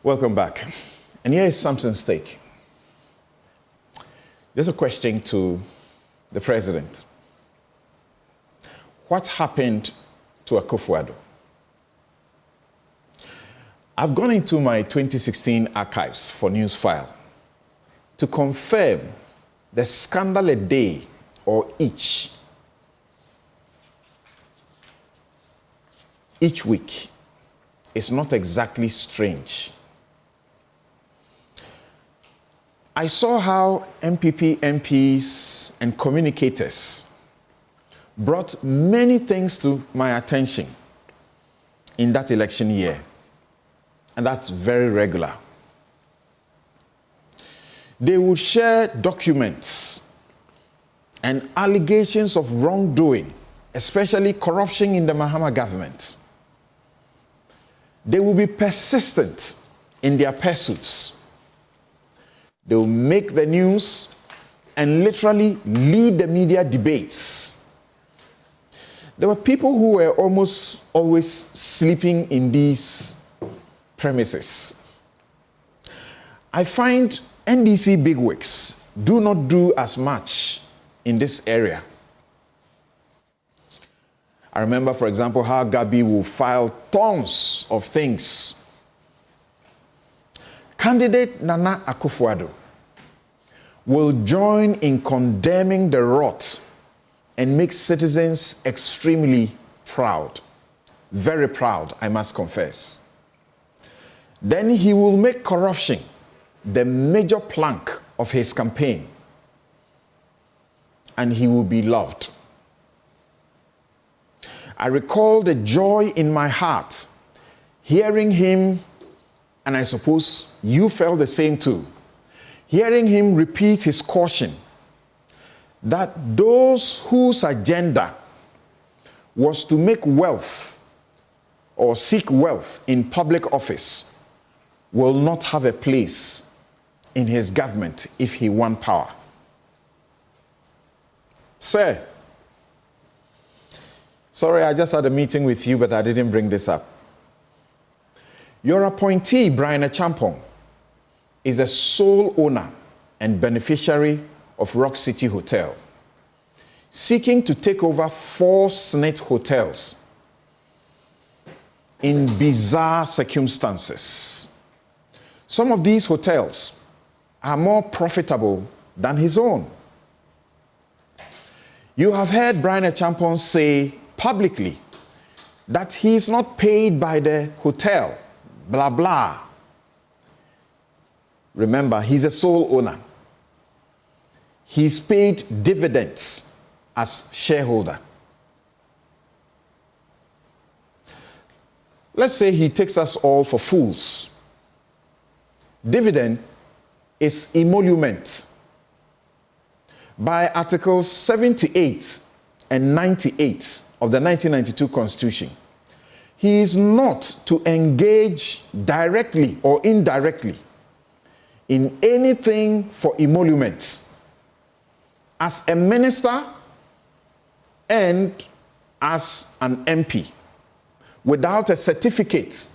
Welcome back. And here is Samson's take. There's a question to the president. What happened to Akufo-Addo? I've gone into my 2016 archives for Newsfile to confirm the scandal a day or each week is not exactly strange. I saw how MPP MPs and communicators brought many things to my attention in that election year, and that's very regular. They would share documents and allegations of wrongdoing, especially corruption in the Mahama government. They will be persistent in their pursuits. They will make the news and literally lead the media debates. There were people who were almost always sleeping in these premises. I find NDC bigwigs do not do as much in this area. I remember, for example, how Gabi will file tons of things. Candidate Nana Akufo-Addo will join in condemning the rot and make citizens extremely proud. Very proud, I must confess. Then he will make corruption the major plank of his campaign, and he will be loved. I recall the joy in my heart hearing him, and I suppose you felt the same too, hearing him repeat his caution that those whose agenda was to make wealth or seek wealth in public office will not have a place in his government if he won power. Sir, sorry, I just had a meeting with you, but I didn't bring this up. Your appointee, Brian Achampong, is the sole owner and beneficiary of Rock City Hotel, seeking to take over 4 Senate hotels in bizarre circumstances. Some of these hotels are more profitable than his own. You have heard Brian Achampong say publicly that he is not paid by the hotel, blah, blah. Remember, he's a sole owner. He's paid dividends as shareholder. Let's say he takes us all for fools. Dividend is emolument. By Articles 78 and 98 of the 1992 Constitution, he is not to engage directly or indirectly in anything for emolument as a minister and as an MP without a certificate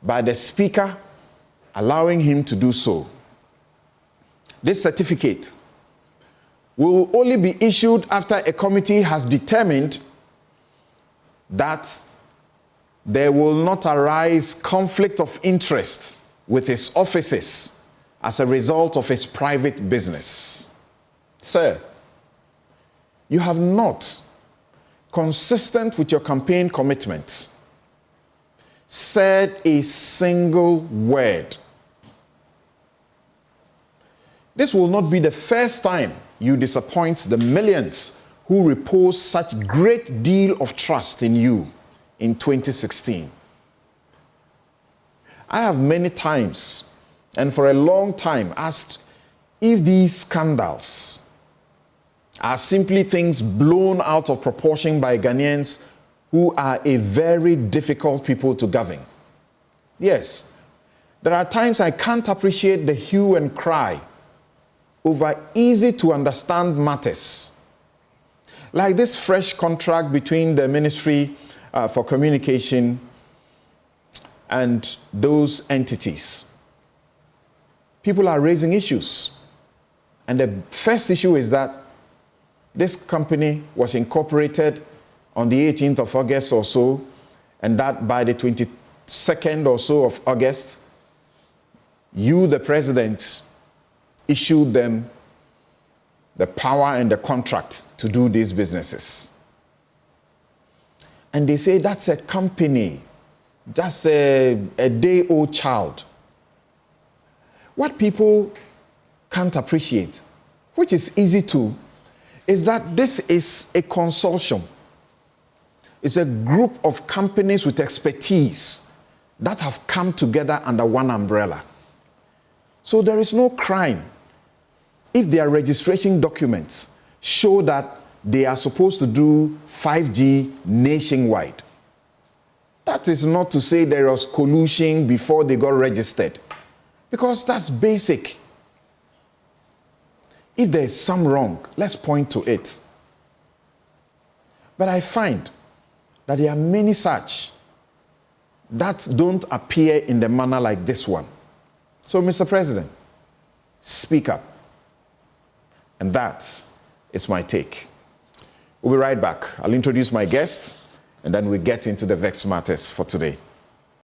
by the Speaker allowing him to do so. This certificate will only be issued after a committee has determined that there will not arise conflict of interest with his offices as a result of his private business. Sir, you have not, consistent with your campaign commitments, said a single word. This will not be the first time you disappoint the millions who repose such great deal of trust in you in 2016. I have many times and for a long time asked if these scandals are simply things blown out of proportion by Ghanaians who are a very difficult people to govern. Yes, there are times I can't appreciate the hue and cry over easy to understand matters, like this fresh contract between the Ministry for Communication and those entities. people are raising issues. And the first issue is that this company was incorporated on the 18th of August or so, and that by the 22nd or so of August, you, the president, issued them the power and the contract to do these businesses. And they say that's a company, that's a day-old child. What people can't appreciate, which is easy to, is that this is a consortium. It's a group of companies with expertise that have come together under one umbrella. So there is no crime if their registration documents show that they are supposed to do 5G nationwide. That is not to say there was collusion before they got registered, because that's basic. If there is some wrong, let's point to it. But I find that there are many such that don't appear in the manner like this one. So, Mr. President, speak up. And that is my take. We'll be right back. I'll introduce my guest, and then we'll get into the vexed matters for today.